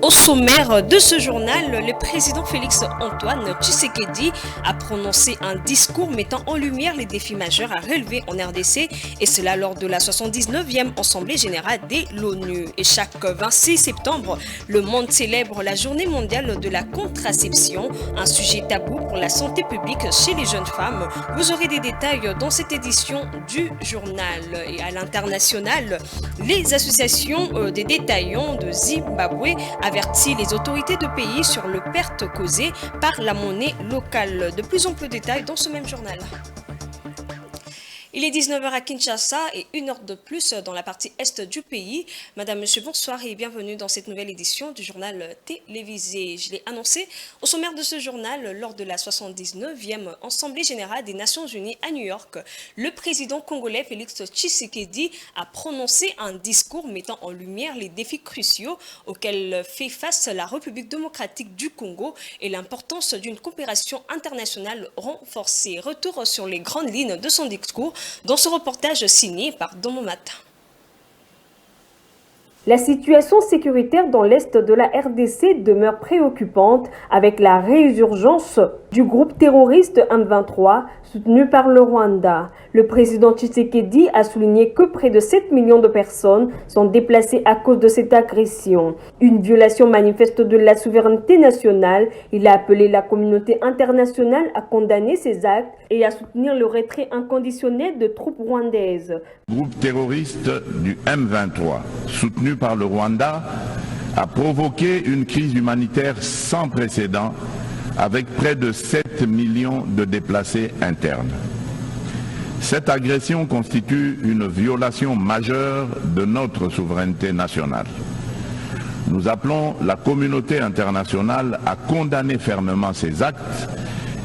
Au sommaire de ce journal, le président Félix Antoine Tshisekedi a prononcé un discours mettant en lumière les défis majeurs à relever en RDC, et cela lors de la 79e Assemblée générale de l'ONU. Et chaque 26 septembre, le monde célèbre la Journée mondiale de la contraception, un sujet tabou pour la santé publique chez les jeunes femmes. Vous aurez des détails dans cette édition du journal. Et à l'international, les associations des détaillants de Zimbabwe avertit les autorités de pays sur les pertes causées par la monnaie locale. De plus en plus de détails dans ce même journal. Il est 19h à Kinshasa et 1 heure de plus dans la partie est du pays. Madame, monsieur, bonsoir et bienvenue dans cette nouvelle édition du journal télévisé. Je l'ai annoncé au sommaire de ce journal lors de la 79e Assemblée générale des Nations unies à New York. Le président congolais Félix Tshisekedi a prononcé un discours mettant en lumière les défis cruciaux auxquels fait face la République démocratique du Congo et l'importance d'une coopération internationale renforcée. Retour sur les grandes lignes de son discours dans ce reportage signé par Domomata. La situation sécuritaire dans l'est de la RDC demeure préoccupante avec la résurgence du groupe terroriste M23 soutenu par le Rwanda. Le président Tshisekedi a souligné que près de 7 millions de personnes sont déplacées à cause de cette agression. Une violation manifeste de la souveraineté nationale. Il a appelé la communauté internationale à condamner ces actes et à soutenir le retrait inconditionnel de troupes rwandaises. Le groupe terroriste du M23, soutenu par le Rwanda, a provoqué une crise humanitaire sans précédent avec près de 7 millions de déplacés internes. Cette agression constitue une violation majeure de notre souveraineté nationale. Nous appelons la communauté internationale à condamner fermement ces actes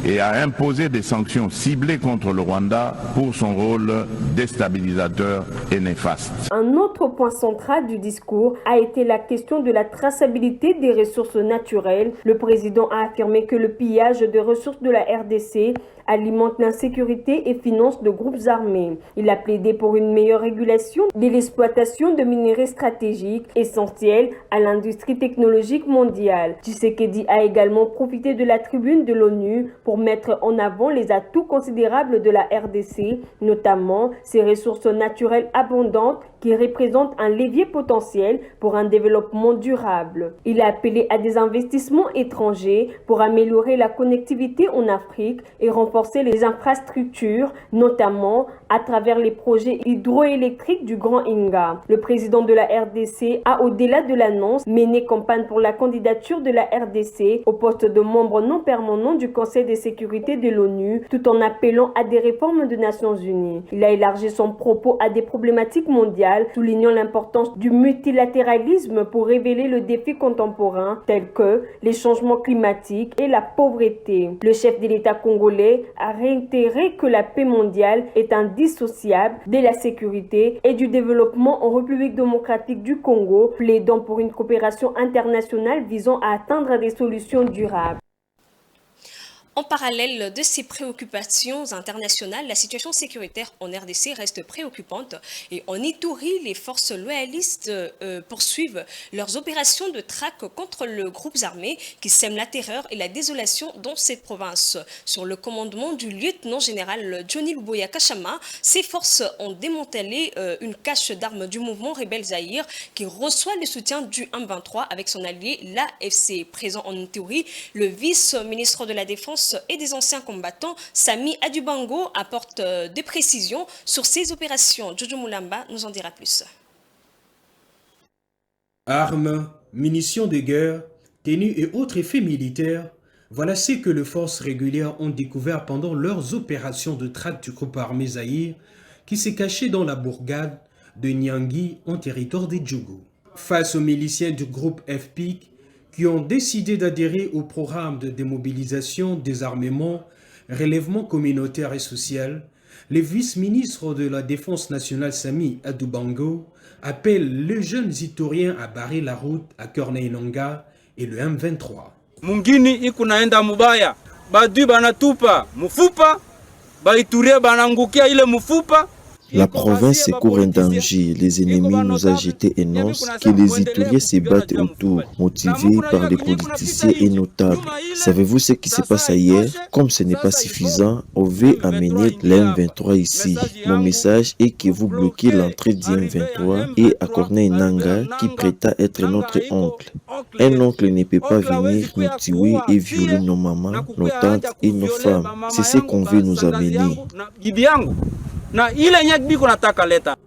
et à imposer des sanctions ciblées contre le Rwanda pour son rôle déstabilisateur et néfaste. Un autre point central du discours a été la question de la traçabilité des ressources naturelles. Le président a affirmé que le pillage des ressources de la RDC alimente l'insécurité et finance de groupes armés. Il a plaidé pour une meilleure régulation de l'exploitation de minerais stratégiques essentiels à l'industrie technologique mondiale. Tshisekedi a également profité de la tribune de l'ONU pour mettre en avant les atouts considérables de la RDC, notamment ses ressources naturelles abondantes qui représentent un levier potentiel pour un développement durable. Il a appelé à des investissements étrangers pour améliorer la connectivité en Afrique et renforcer les infrastructures, notamment à travers les projets hydroélectriques du Grand Inga. Le président de la RDC a, au-delà de l'annonce, mené campagne pour la candidature de la RDC au poste de membre non permanent du Conseil de sécurité de l'ONU, tout en appelant à des réformes des Nations Unies. Il a élargi son propos à des problématiques mondiales, soulignant l'importance du multilatéralisme pour révéler le défi contemporain, tels que les changements climatiques et la pauvreté. Le chef de l'État congolais a réitéré que la paix mondiale est indissociable de la sécurité et du développement en République démocratique du Congo, plaidant pour une coopération internationale visant à atteindre des solutions durables. En parallèle de ces préoccupations internationales, la situation sécuritaire en RDC reste préoccupante et en Ituri, les forces loyalistes poursuivent leurs opérations de traque contre les groupes armés qui sèment la terreur et la désolation dans cette province. Sur le commandement du lieutenant-général Johnny Luboya Kachama, ces forces ont démantelé une cache d'armes du mouvement rebelle Zahir qui reçoit le soutien du M23 avec son allié l'AFC. Présent en Ituri, le vice-ministre de la Défense et des anciens combattants, Sami Adubango, apporte des précisions sur ces opérations. Jojo Moulamba nous en dira plus. Armes, munitions de guerre, tenues et autres effets militaires, voilà ce que les forces régulières ont découvert pendant leurs opérations de traque du groupe armé Zahir qui s'est caché dans la bourgade de Nyangi en territoire des Djougou. Face aux miliciens du groupe FPIC, qui ont décidé d'adhérer au programme de démobilisation, désarmement, relèvement communautaire et social, le vice-ministre de la Défense nationale Sami Adubango appelle les jeunes Itoriens à barrer la route à Corneille-Nangaa et le M23. Mungini ikunaenda mubaya, badu banatupa mufupa, baituria banangukia ile mufupa, La province court un danger. Les ennemis nous ont jeté et annoncent que les Ituriens se battent autour, motivés par les politiciens et notables. Savez-vous ce qui se passe ailleurs? Comme ce n'est pas suffisant, on veut amener l'M23 ici. Mon message est que vous bloquez l'entrée du M23 et à Corneille Nangaa qui prétend être notre oncle. Un oncle ne peut pas venir nous tuer et violer nos mamans, nos tantes et nos femmes. C'est ce qu'on veut nous amener.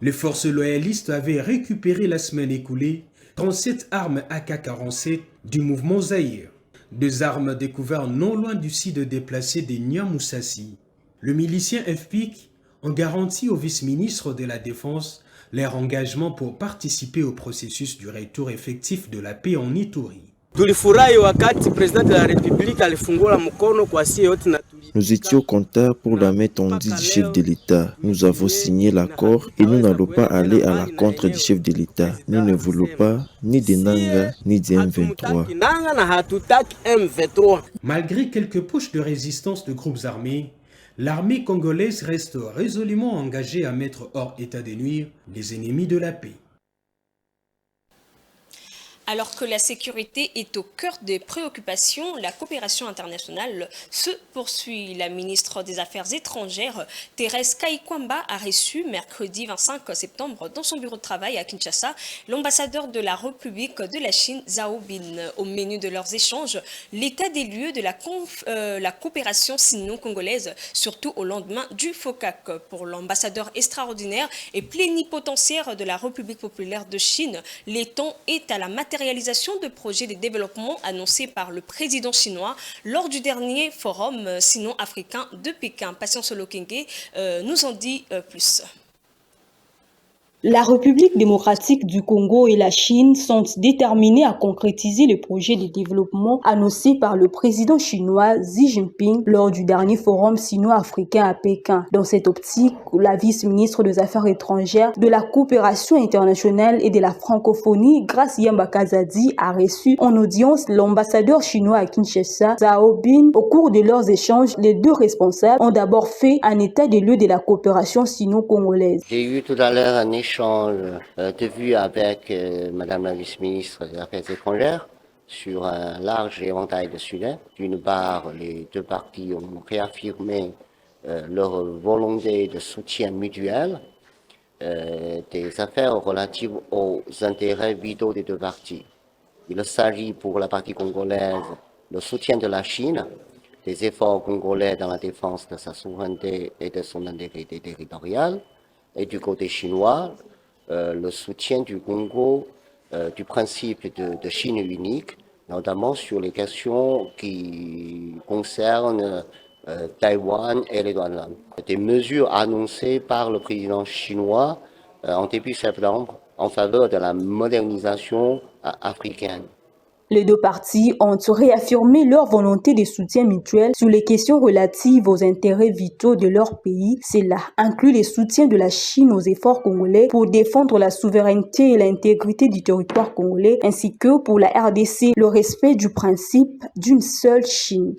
Les forces loyalistes avaient récupéré la semaine écoulée 37 armes AK-47 du mouvement Zaïre. 2 armes découvertes non loin du site déplacé de Niamoussassi. Le milicien FPIC ont garanti au vice-ministre de la Défense leur engagement pour participer au processus du retour effectif de la paix en Ituri. Nous étions contents pour la main tendue du chef de l'État. Nous avons signé l'accord et nous n'allons pas aller à la contre du chef de l'État. Nous ne voulons pas ni de Nangaa ni de M23. Malgré quelques poches de résistance de groupes armés, l'armée congolaise reste résolument engagée à mettre hors état de nuire les ennemis de la paix. Alors que la sécurité est au cœur des préoccupations, la coopération internationale se poursuit. La ministre des Affaires étrangères, Thérèse Kaikwamba, a reçu mercredi 25 septembre dans son bureau de travail à Kinshasa l'ambassadeur de la République de la Chine, Zhao Bin. Au menu de leurs échanges, l'état des lieux de la coopération sino-congolaise, surtout au lendemain du FOCAC. Pour l'ambassadeur extraordinaire et plénipotentiaire de la République populaire de Chine, le temps est à la matérialisation de projets de développement annoncés par le président chinois lors du dernier forum sino-africain de Pékin. Patience Olokenge nous en dit plus. La République démocratique du Congo et la Chine sont déterminés à concrétiser les projets de développement annoncés par le président chinois Xi Jinping lors du dernier forum sino-africain à Pékin. Dans cette optique, la vice-ministre des Affaires étrangères, de la coopération internationale et de la francophonie, Grace Yamba-Kazadi, a reçu en audience l'ambassadeur chinois à Kinshasa, Zhao Bin. Au cours de leurs échanges, les 2 responsables ont d'abord fait un état des lieux de la coopération sino-congolaise. J'ai eu tout à l'heure un échange de vue avec Madame la vice-ministre des Affaires étrangères sur un large éventail de sujets. D'une part, les 2 parties ont réaffirmé leur volonté de soutien mutuel des affaires relatives aux intérêts vitaux des 2 parties. Il s'agit pour la partie congolaise le soutien de la Chine, des efforts congolais dans la défense de sa souveraineté et de son intégrité territoriale, et du côté chinois, le soutien du Congo du principe de Chine unique, notamment sur les questions qui concernent Taïwan et les douanes. Des mesures annoncées par le président chinois en début septembre en faveur de la modernisation africaine. Les 2 parties ont réaffirmé leur volonté de soutien mutuel sur les questions relatives aux intérêts vitaux de leur pays. Cela inclut le soutien de la Chine aux efforts congolais pour défendre la souveraineté et l'intégrité du territoire congolais, ainsi que pour la RDC, le respect du principe d'une seule Chine.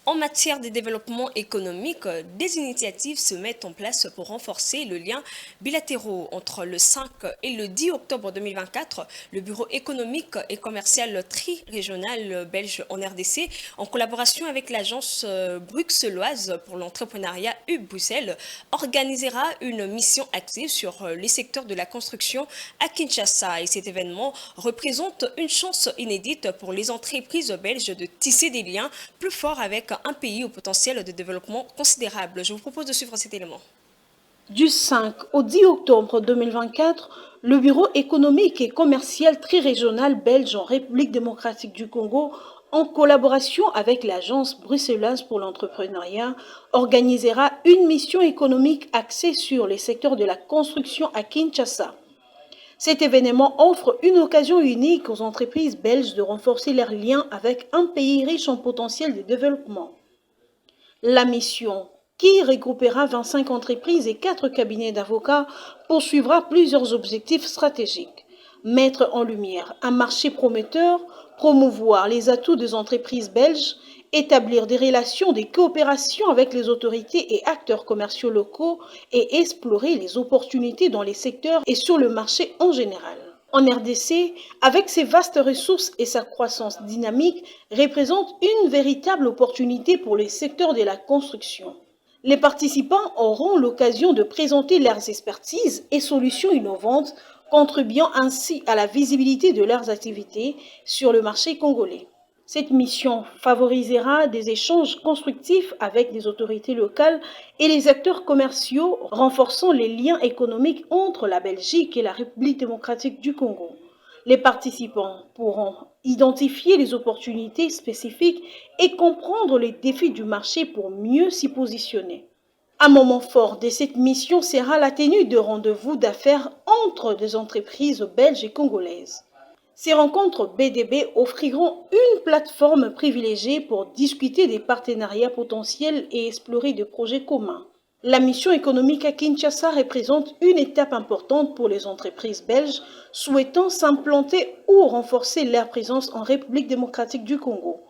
En matière de développement économique, des initiatives se mettent en place pour renforcer le lien bilatéraux. Entre le 5 et le 10 octobre 2024, le Bureau économique et commercial tri-régional belge en RDC, en collaboration avec l'agence bruxelloise pour l'entrepreneuriat Bruxelles, organisera une mission axée sur les secteurs de la construction à Kinshasa. Et cet événement représente une chance inédite pour les entreprises belges de tisser des liens plus forts avec un pays au potentiel de développement considérable. Je vous propose de suivre cet élément. Du 5 au 10 octobre 2024, le Bureau économique et commercial tri-régional belge en République démocratique du Congo, en collaboration avec l'agence bruxelloise pour l'entrepreneuriat, organisera une mission économique axée sur les secteurs de la construction à Kinshasa. Cet événement offre une occasion unique aux entreprises belges de renforcer leurs liens avec un pays riche en potentiel de développement. La mission, qui regroupera 25 entreprises et 4 cabinets d'avocats, poursuivra plusieurs objectifs stratégiques. Mettre en lumière un marché prometteur, promouvoir les atouts des entreprises belges établir des relations de coopération avec les autorités et acteurs commerciaux locaux et explorer les opportunités dans les secteurs et sur le marché en général. En RDC, avec ses vastes ressources et sa croissance dynamique, représente une véritable opportunité pour les secteurs de la construction. Les participants auront l'occasion de présenter leurs expertises et solutions innovantes, contribuant ainsi à la visibilité de leurs activités sur le marché congolais. Cette mission favorisera des échanges constructifs avec les autorités locales et les acteurs commerciaux, renforçant les liens économiques entre la Belgique et la République démocratique du Congo. Les participants pourront identifier les opportunités spécifiques et comprendre les défis du marché pour mieux s'y positionner. Un moment fort de cette mission sera la tenue de rendez-vous d'affaires entre des entreprises belges et congolaises. Ces rencontres BDB offriront une plateforme privilégiée pour discuter des partenariats potentiels et explorer des projets communs. La mission économique à Kinshasa représente une étape importante pour les entreprises belges souhaitant s'implanter ou renforcer leur présence en République démocratique du Congo.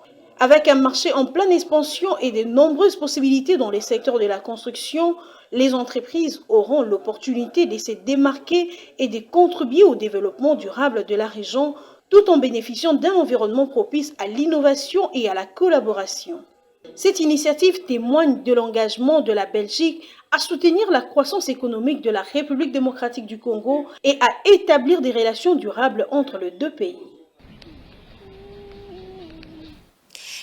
Avec un marché en pleine expansion et de nombreuses possibilités dans les secteurs de la construction, les entreprises auront l'opportunité de se démarquer et de contribuer au développement durable de la région, tout en bénéficiant d'un environnement propice à l'innovation et à la collaboration. Cette initiative témoigne de l'engagement de la Belgique à soutenir la croissance économique de la République démocratique du Congo et à établir des relations durables entre les deux pays.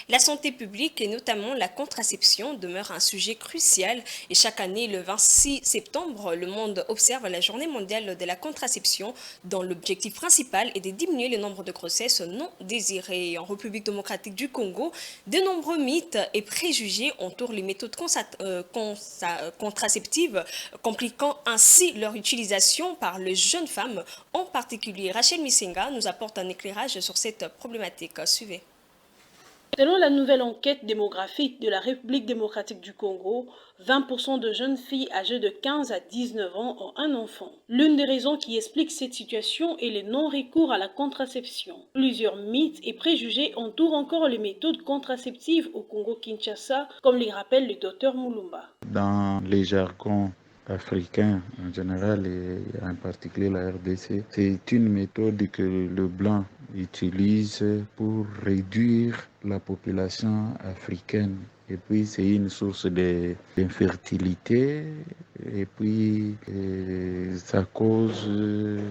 La santé publique et notamment la contraception demeure un sujet crucial et chaque année, le 26 septembre, le monde observe la journée mondiale de la contraception dont l'objectif principal est de diminuer le nombre de grossesses non désirées. En République démocratique du Congo, de nombreux mythes et préjugés entourent les méthodes contraceptives, compliquant ainsi leur utilisation par les jeunes femmes. En particulier, Rachel Misenga nous apporte un éclairage sur cette problématique. Suivez. Selon la nouvelle enquête démographique de la République démocratique du Congo, 20% de jeunes filles âgées de 15 à 19 ans ont un enfant. L'une des raisons qui explique cette situation est le non-recours à la contraception. Plusieurs mythes et préjugés entourent encore les méthodes contraceptives au Congo-Kinshasa, comme les rappelle le docteur Moulumba. Dans les jargons africains en général et en particulier la RDC, c'est une méthode que le blanc utilise pour réduire la population africaine. Et puis c'est une source d'infertilité et puis ça cause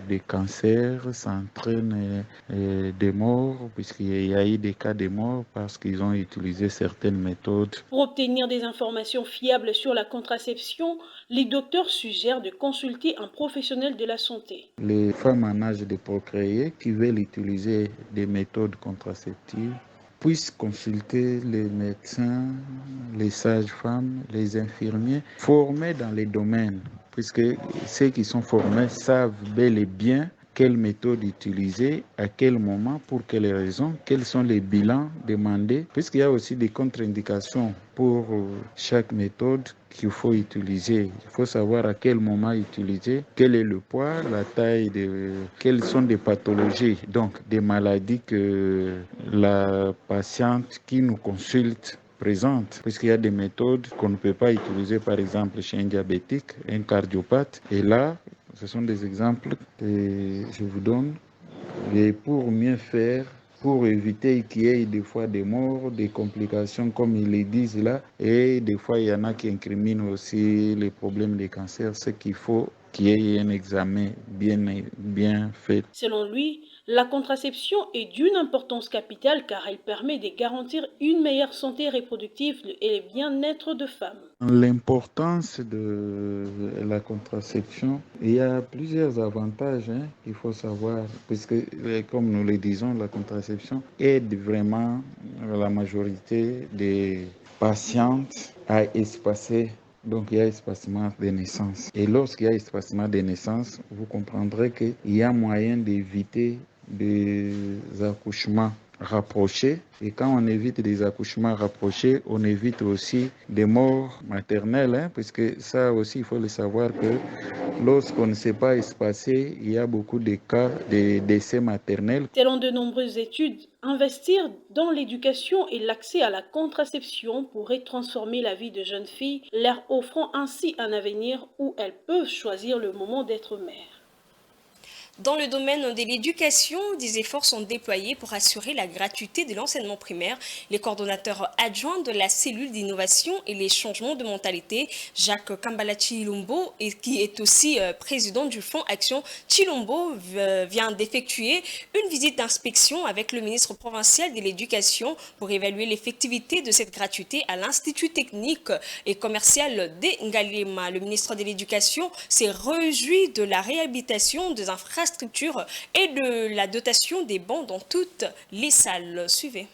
des cancers, ça entraîne des morts puisqu'il y a eu des cas de mort parce qu'ils ont utilisé certaines méthodes. Pour obtenir des informations fiables sur la contraception, les docteurs suggèrent de consulter un professionnel de la santé. Les femmes en âge de procréer qui veulent utiliser des méthodes contraceptives puissent consulter les médecins, les sages-femmes, les infirmiers formés dans les domaines, puisque ceux qui sont formés savent bel et bien quelle méthode utiliser, à quel moment, pour quelles raisons, quels sont les bilans demandés, puisqu'il y a aussi des contre-indications pour chaque méthode qu'il faut utiliser. Il faut savoir à quel moment utiliser, quel est le poids, la taille, quelles sont des pathologies, donc des maladies que la patiente qui nous consulte présente, puisqu'il y a des méthodes qu'on ne peut pas utiliser, par exemple chez un diabétique, un cardiopathe, et là, ce sont des exemples que je vous donne. Et pour mieux faire, pour éviter qu'il y ait des fois des morts, des complications comme ils le disent là, et des fois il y en a qui incriminent aussi les problèmes des cancers, c'est qu'il faut qu'il y ait un examen bien fait. Selon lui, la contraception est d'une importance capitale car elle permet de garantir une meilleure santé reproductive et le bien-être de femmes. L'importance de la contraception, il y a plusieurs avantages qu'il faut savoir, puisque comme nous le disons, la contraception aide vraiment la majorité des patientes à espacer. Donc il y a espacement des naissances. Et lorsqu'il y a espacement des naissances, vous comprendrez qu'il y a moyen d'éviter des accouchements rapprochés. Et quand on évite des accouchements rapprochés, on évite aussi des morts maternelles, puisque ça aussi, il faut le savoir que lorsqu'on ne sait pas espacer, il y a beaucoup de cas de décès maternels. Selon de nombreuses études, investir dans l'éducation et l'accès à la contraception pourrait transformer la vie de jeunes filles, leur offrant ainsi un avenir où elles peuvent choisir le moment d'être mères. Dans le domaine de l'éducation, des efforts sont déployés pour assurer la gratuité de l'enseignement primaire. Les coordonnateurs adjoints de la cellule d'innovation et les changements de mentalité, Jacques Kambala Chilombo, qui est aussi président du Fonds Action Chilombo, vient d'effectuer une visite d'inspection avec le ministre provincial de l'Éducation pour évaluer l'effectivité de cette gratuité à l'Institut technique et commercial d'Ngalema. Le ministre de l'Éducation s'est réjoui de la réhabilitation des infrastructures et de la dotation des bancs dans toutes les salles. Suivez.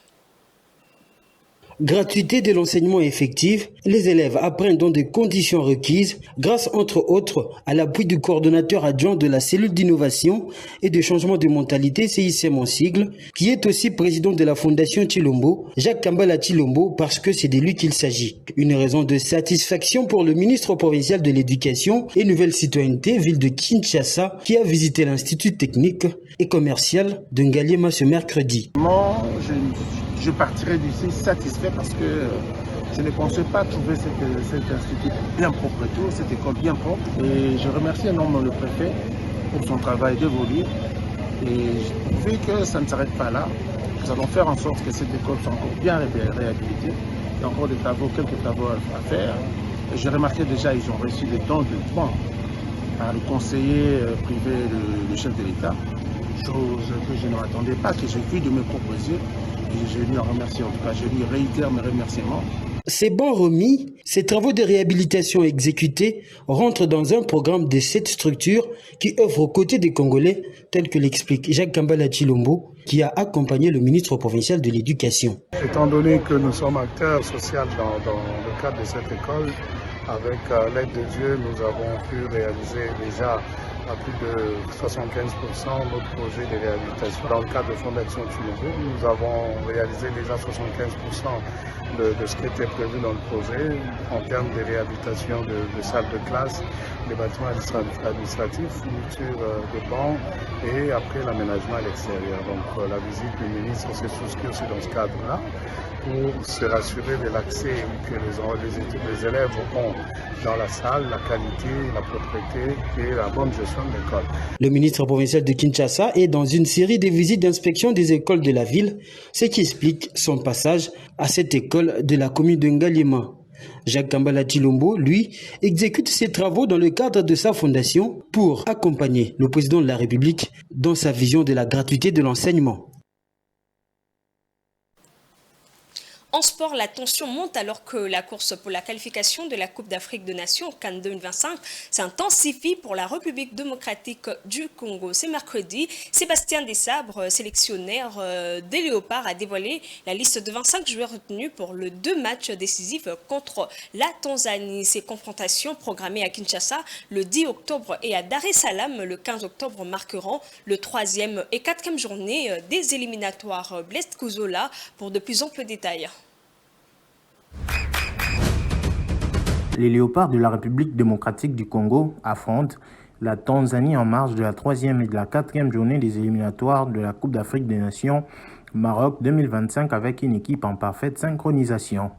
Gratuité de l'enseignement effectif, les élèves apprennent dans des conditions requises grâce entre autres à l'appui du coordonnateur adjoint de la cellule d'innovation et de changement de mentalité CICM en sigle, qui est aussi président de la fondation Chilombo, Jacques Kambala Chilombo, parce que c'est de lui qu'il s'agit. Une raison de satisfaction pour le ministre provincial de l'Éducation et Nouvelle Citoyenneté, ville de Kinshasa, qui a visité l'Institut technique et commercial de Ngaliema ce mercredi. Je partirai d'ici satisfait parce que je ne pensais pas trouver cet institut bien propre et tout, cette école bien propre. Et je remercie énormément le préfet pour son travail dévolu. Et vu que ça ne s'arrête pas là, nous allons faire en sorte que cette école soit encore bien réhabilitée. Il y a encore quelques travaux à faire. Et j'ai remarqué déjà qu'ils ont reçu des dons de fonds par le conseiller privé, le chef de l'État. Chose que je ne m'attendais pas, que j'ai vu de mes propres yeux. Et je lui en remercie, en tout cas, je lui réitère mes remerciements. Ces bons remis, ces travaux de réhabilitation exécutés rentrent dans un programme de 7 structures qui œuvrent aux côtés des Congolais, tel que l'explique Jacques Kambala Chilombo, qui a accompagné le ministre provincial de l'Éducation. Étant donné que nous sommes acteurs sociaux dans le cadre de cette école, avec l'aide de Dieu, nous avons pu réaliser déjà à plus de 75% notre projet de réhabilitation. Dans le cadre de Fondation Chilombo, nous avons réalisé déjà 75% de ce qui était prévu dans le projet en termes de réhabilitation de salles de classe, des bâtiments administratifs, fourniture de bancs et après l'aménagement à l'extérieur. Donc la visite du ministre s'est souscrite aussi dans ce cadre-là pour se rassurer de l'accès que les élèves auront dans la salle, la qualité, la propreté et la bonne gestion de l'école. Le ministre provincial de Kinshasa est dans une série de visites d'inspection des écoles de la ville, ce qui explique son passage à cette école de la commune de Ngaliema. Jacques Kambala Chilombo, lui, exécute ses travaux dans le cadre de sa fondation pour accompagner le président de la République dans sa vision de la gratuité de l'enseignement. En sport, la tension monte alors que la course pour la qualification de la Coupe d'Afrique des Nations CAN 2025 s'intensifie pour la République démocratique du Congo. Ce mercredi, Sébastien Desabres, sélectionneur des Léopards, a dévoilé la liste de 25 joueurs retenus pour le 2 matchs décisifs contre la Tanzanie. Ces confrontations programmées à Kinshasa le 10 octobre et à Dar es Salaam le 15 octobre marqueront le 3e et 4e journée des éliminatoires. Blaise Kouzola pour de plus amples détails. Les Léopards de la République démocratique du Congo affrontent la Tanzanie en marge de la 3e et de la 4e journée des éliminatoires de la Coupe d'Afrique des Nations Maroc 2025 avec une équipe en parfaite synchronisation.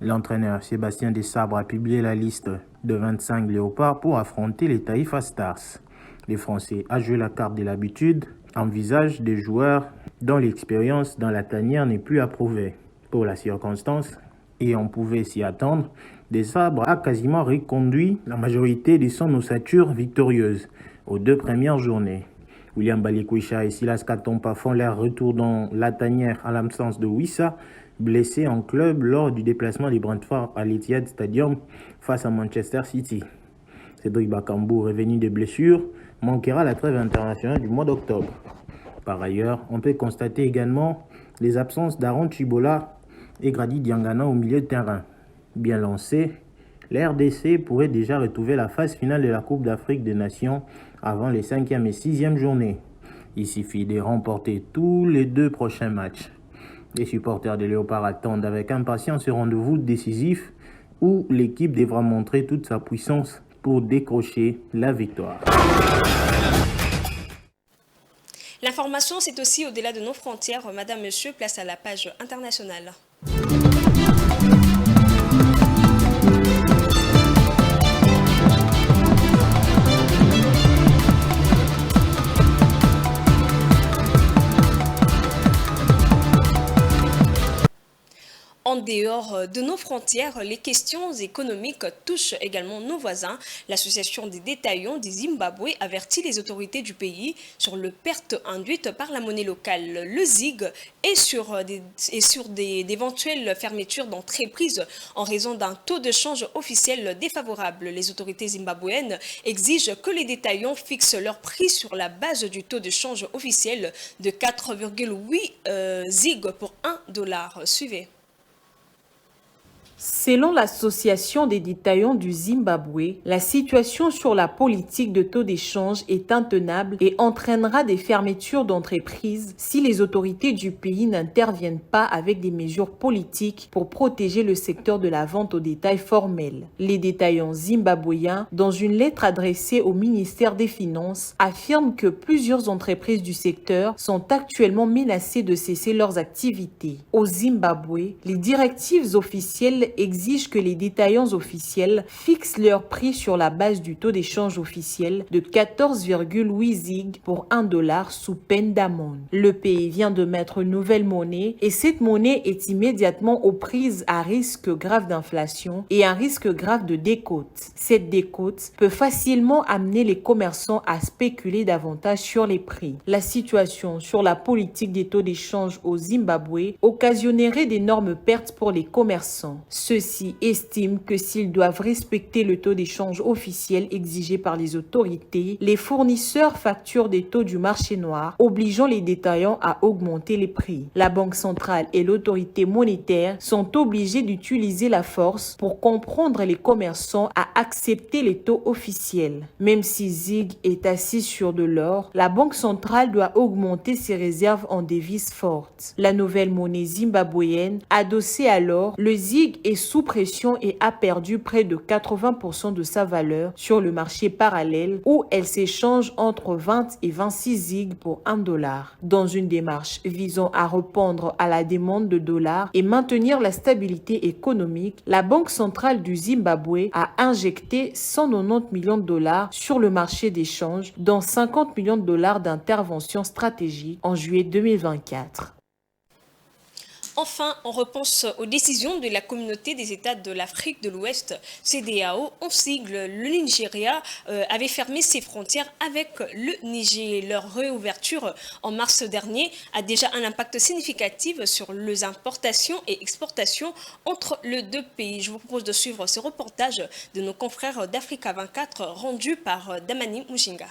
L'entraîneur Sébastien Desabres a publié la liste de 25 Léopards pour affronter les Taifa Stars. Les Français, à jouer la carte de l'habitude, envisagent des joueurs dont l'expérience dans la tanière n'est plus approuvée. Pour la circonstance, et on pouvait s'y attendre, Desabres a quasiment reconduit la majorité de son ossature victorieuse aux 2 premières journées. William Balikwisha et Silas Katompa font leur retour dans la tanière à l'absence de Wissa, blessé en club lors du déplacement des Brentford à l'Etihad Stadium face à Manchester City. Cédric Bakambu, revenu de blessures, manquera la trêve internationale du mois d'octobre. Par ailleurs, on peut constater également les absences d'Aaron Chibola et Grady Diangana au milieu de terrain. Bien lancé, la RDC pourrait déjà retrouver la phase finale de la Coupe d'Afrique des Nations avant les 5e et 6e journées. Il suffit de remporter tous les 2 prochains matchs Les supporters des Léopards attendent avec impatience ce rendez-vous décisif où l'équipe devra montrer toute sa puissance pour décrocher la victoire. L'information, c'est aussi au-delà de nos frontières. Madame, Monsieur, place à la page internationale. En dehors de nos frontières, les questions économiques touchent également nos voisins. L'association des détaillants du Zimbabwe avertit les autorités du pays sur les pertes induites par la monnaie locale, le ZiG, et sur d'éventuelles fermetures d'entreprises en raison d'un taux de change officiel défavorable. Les autorités zimbabwéennes exigent que les détaillants fixent leur prix sur la base du taux de change officiel de 4,8 ZiG pour $1. Suivez. Selon l'association des détaillants du Zimbabwe, la situation sur la politique de taux d'échange est intenable et entraînera des fermetures d'entreprises si les autorités du pays n'interviennent pas avec des mesures politiques pour protéger le secteur de la vente au détail formel. Les détaillants zimbabwéens, dans une lettre adressée au ministère des Finances, affirment que plusieurs entreprises du secteur sont actuellement menacées de cesser leurs activités. Au Zimbabwe, les directives officielles exige que les détaillants officiels fixent leur prix sur la base du taux d'échange officiel de 14,8 ZiG pour $1 sous peine d'amende. Le pays vient de mettre une nouvelle monnaie et cette monnaie est immédiatement aux prises à risque grave d'inflation et un risque grave de décote. Cette décote peut facilement amener les commerçants à spéculer davantage sur les prix. La situation sur la politique des taux d'échange au Zimbabwe occasionnerait d'énormes pertes pour les commerçants. Ceux-ci estiment que s'ils doivent respecter le taux d'échange officiel exigé par les autorités, les fournisseurs facturent des taux du marché noir, obligeant les détaillants à augmenter les prix. La Banque centrale et l'autorité monétaire sont obligés d'utiliser la force pour comprendre les commerçants à accepter les taux officiels. Même si ZiG est assis sur de l'or, la Banque centrale doit augmenter ses réserves en devises fortes. La nouvelle monnaie zimbabwéenne, adossée à l'or, le ZiG est sous pression et a perdu près de 80% de sa valeur sur le marché parallèle où elle s'échange entre 20 et 26 ZiG pour $1. Dans une démarche visant à répondre à la demande de dollars et maintenir la stabilité économique, la Banque centrale du Zimbabwe a injecté $190 millions sur le marché d'échange, dont $50 millions d'intervention stratégique en juillet 2024. Enfin, on repense aux décisions de la communauté des États de l'Afrique de l'Ouest, CEDEAO, en sigle. Le Nigeria avait fermé ses frontières avec le Niger. Leur réouverture en mars dernier a déjà un impact significatif sur les importations et exportations entre les deux pays. Je vous propose de suivre ce reportage de nos confrères d'Africa 24 rendu par Damani Mujinga.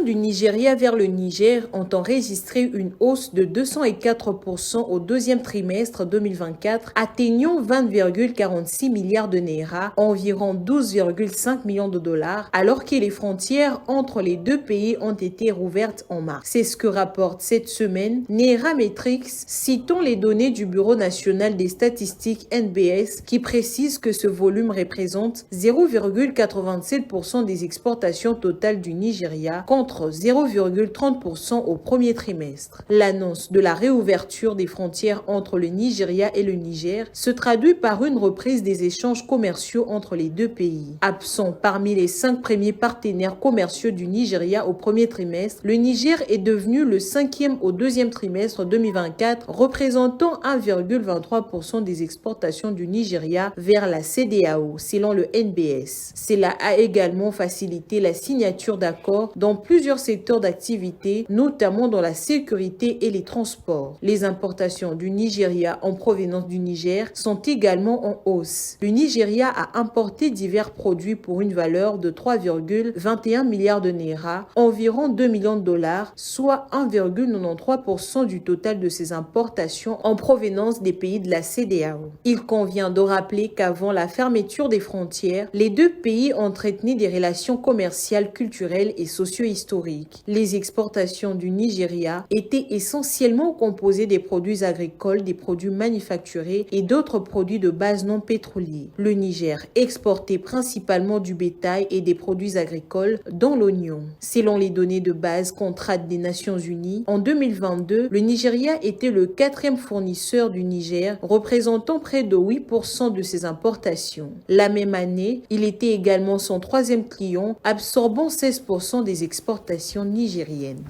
Du Nigeria vers le Niger ont enregistré une hausse de 204% au deuxième trimestre 2024, atteignant 20,46 milliards de naira, environ 12,5 millions de dollars, alors que les frontières entre les deux pays ont été rouvertes en mars. C'est ce que rapporte cette semaine Nairametrics, citant les données du Bureau national des statistiques NBS, qui précise que ce volume représente 0,87% des exportations totales du Nigeria, contre 0,30% au premier trimestre. L'annonce de la réouverture des frontières entre le Nigeria et le Niger se traduit par une reprise des échanges commerciaux entre les deux pays. Absent parmi les 5 premiers partenaires commerciaux du Nigeria au premier trimestre, le Niger est devenu le 5e au deuxième trimestre 2024, représentant 1,23% des exportations du Nigeria vers la CEDEAO, selon le NBS. Cela a également facilité la signature d'accords dans plusieurs secteurs d'activité, notamment dans la sécurité et les transports. Les importations du Nigeria en provenance du Niger sont également en hausse. Le Nigeria a importé divers produits pour une valeur de 3,21 milliards de naira, environ 2 millions de dollars, soit 1,93% du total de ses importations en provenance des pays de la CEDEAO. Il convient de rappeler qu'avant la fermeture des frontières, les deux pays entretenu des relations commerciales, culturelles et socio socio-historique. Les exportations du Nigeria étaient essentiellement composées des produits agricoles, des produits manufacturés et d'autres produits de base non pétroliers. Le Niger exportait principalement du bétail et des produits agricoles, dont l'oignon. Selon les données de base Contrat des Nations Unies, en 2022, le Nigeria était le 4e fournisseur du Niger, représentant près de 8% de ses importations. La même année, il était également son 3e client, absorbant 16% des exportations nigériennes.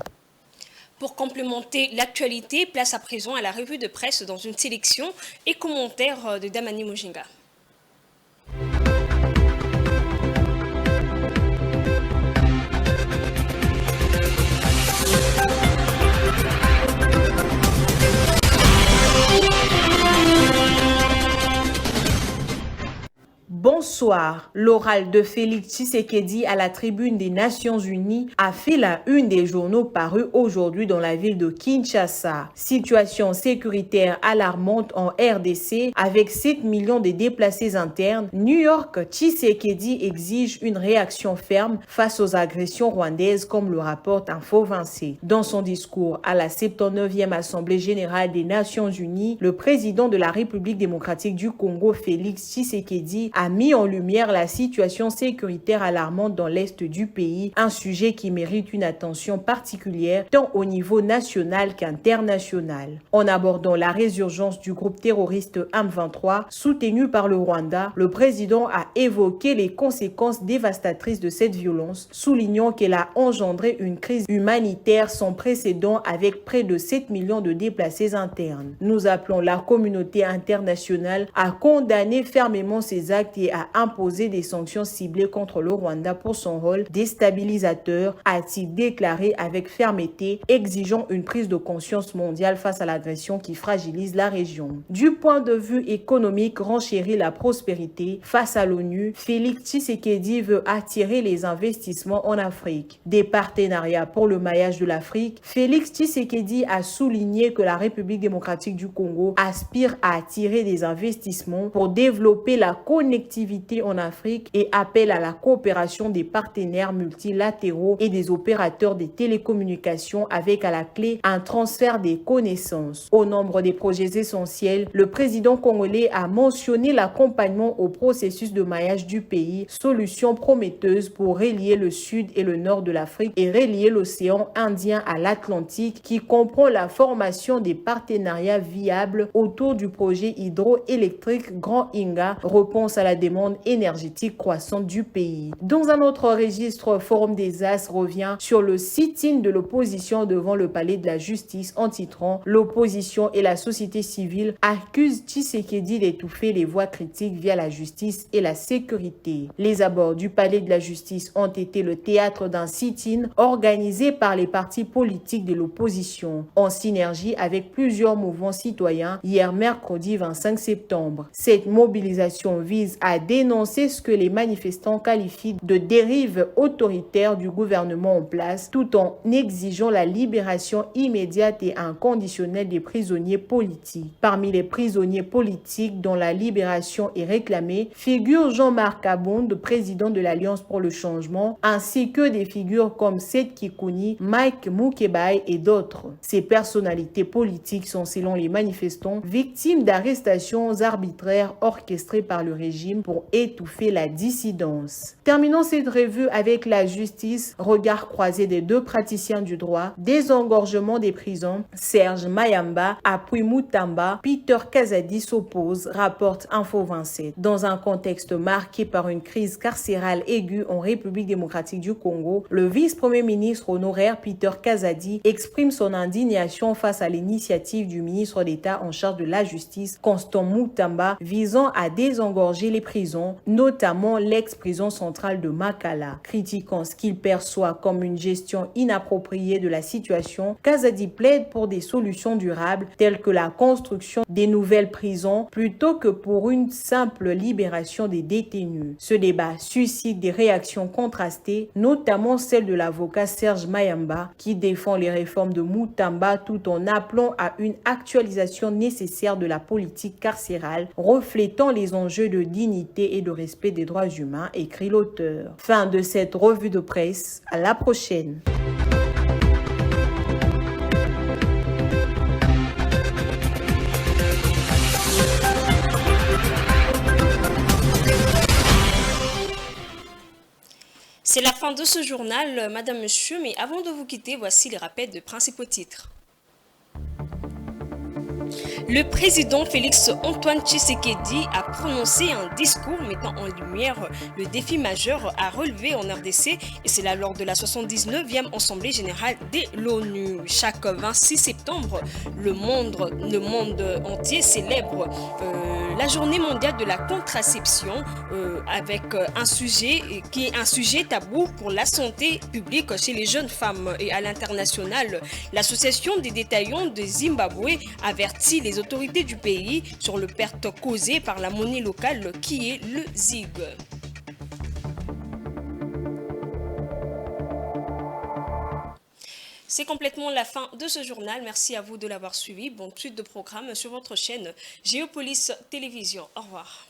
Pour complémenter l'actualité, place à présent à la revue de presse dans une sélection et commentaires de Damani Mojinga. Bonsoir. L'oral de Félix Tshisekedi à la tribune des Nations Unies a fait la une des journaux parus aujourd'hui dans la ville de Kinshasa. Situation sécuritaire alarmante en RDC avec 7 millions de déplacés internes. New York, Tshisekedi exige une réaction ferme face aux agressions rwandaises comme le rapporte Info 26. Dans son discours à la 79e Assemblée générale des Nations Unies, le président de la République démocratique du Congo, Félix Tshisekedi, a mis en lumière la situation sécuritaire alarmante dans l'est du pays, un sujet qui mérite une attention particulière tant au niveau national qu'international. En abordant la résurgence du groupe terroriste M23 soutenu par le Rwanda, le président a évoqué les conséquences dévastatrices de cette violence, soulignant qu'elle a engendré une crise humanitaire sans précédent avec près de 7 millions de déplacés internes. Nous appelons la communauté internationale à condamner fermement ces actes et à imposer des sanctions ciblées contre le Rwanda pour son rôle déstabilisateur, a-t-il déclaré avec fermeté, exigeant une prise de conscience mondiale face à l'agression qui fragilise la région. Du point de vue économique, renchérir la prospérité face à l'ONU, Félix Tshisekedi veut attirer les investissements en Afrique. Des partenariats pour le maillage de l'Afrique, Félix Tshisekedi a souligné que la République démocratique du Congo aspire à attirer des investissements pour développer la connectivité en Afrique et appelle à la coopération des partenaires multilatéraux et des opérateurs des télécommunications avec à la clé un transfert des connaissances. Au nombre des projets essentiels, le président congolais a mentionné l'accompagnement au processus de maillage du pays, solution prometteuse pour relier le sud et le nord de l'Afrique et relier l'océan Indien à l'Atlantique qui comprend la formation des partenariats viables autour du projet hydroélectrique Grand Inga, réponse à la demande énergétique croissante du pays. Dans un autre registre, Forum des As revient sur le sit-in de l'opposition devant le palais de la justice en titrant « L'opposition et la société civile accusent Tshisekedi d'étouffer les voix critiques via la justice et la sécurité ». Les abords du palais de la justice ont été le théâtre d'un sit-in organisé par les partis politiques de l'opposition, en synergie avec plusieurs mouvements citoyens hier mercredi 25 septembre. Cette mobilisation vise à dénoncer ce que les manifestants qualifient de dérive autoritaire du gouvernement en place, tout en exigeant la libération immédiate et inconditionnelle des prisonniers politiques. Parmi les prisonniers politiques dont la libération est réclamée, figure Jean-Marc Abonde, président de l'Alliance pour le changement, ainsi que des figures comme Seth Kikouni, Mike Mukebai et d'autres. Ces personnalités politiques sont, selon les manifestants, victimes d'arrestations arbitraires orchestrées par le régime pour étouffer la dissidence. Terminons cette revue avec la justice, regard croisé des deux praticiens du droit, désengorgement des prisons, Serge Mayamba appuie Moutamba, Peter Kazadi s'oppose, rapporte Info 27. Dans un contexte marqué par une crise carcérale aiguë en République démocratique du Congo, le vice-premier ministre honoraire Peter Kazadi exprime son indignation face à l'initiative du ministre d'État en charge de la justice, Constant Moutamba, visant à désengorger les prisons, notamment l'ex-prison centrale de Makala. Critiquant ce qu'il perçoit comme une gestion inappropriée de la situation, Kazadi plaide pour des solutions durables telles que la construction des nouvelles prisons plutôt que pour une simple libération des détenus. Ce débat suscite des réactions contrastées, notamment celle de l'avocat Serge Mayamba qui défend les réformes de Moutamba tout en appelant à une actualisation nécessaire de la politique carcérale reflétant les enjeux de dignité paix et de respect des droits humains, écrit l'auteur. Fin de cette revue de presse. À la prochaine. C'est la fin de ce journal, Madame, Monsieur, mais avant de vous quitter, voici les rappels de principaux titres. Le président Félix Antoine Tshisekedi a prononcé un discours mettant en lumière le défi majeur à relever en RDC, et c'est lors de la 79e Assemblée générale de l'ONU. Chaque 26 septembre, le monde entier célèbre la journée mondiale de la contraception avec un sujet qui est un sujet tabou pour la santé publique chez les jeunes femmes. Et à l'international, l'association des détaillants de Zimbabwe avertit les autorités du pays sur les pertes causées par la monnaie locale qui est le ZiG. C'est complètement la fin de ce journal. Merci à vous de l'avoir suivi. Bonne suite de programme sur votre chaîne Géopolis Télévision. Au revoir.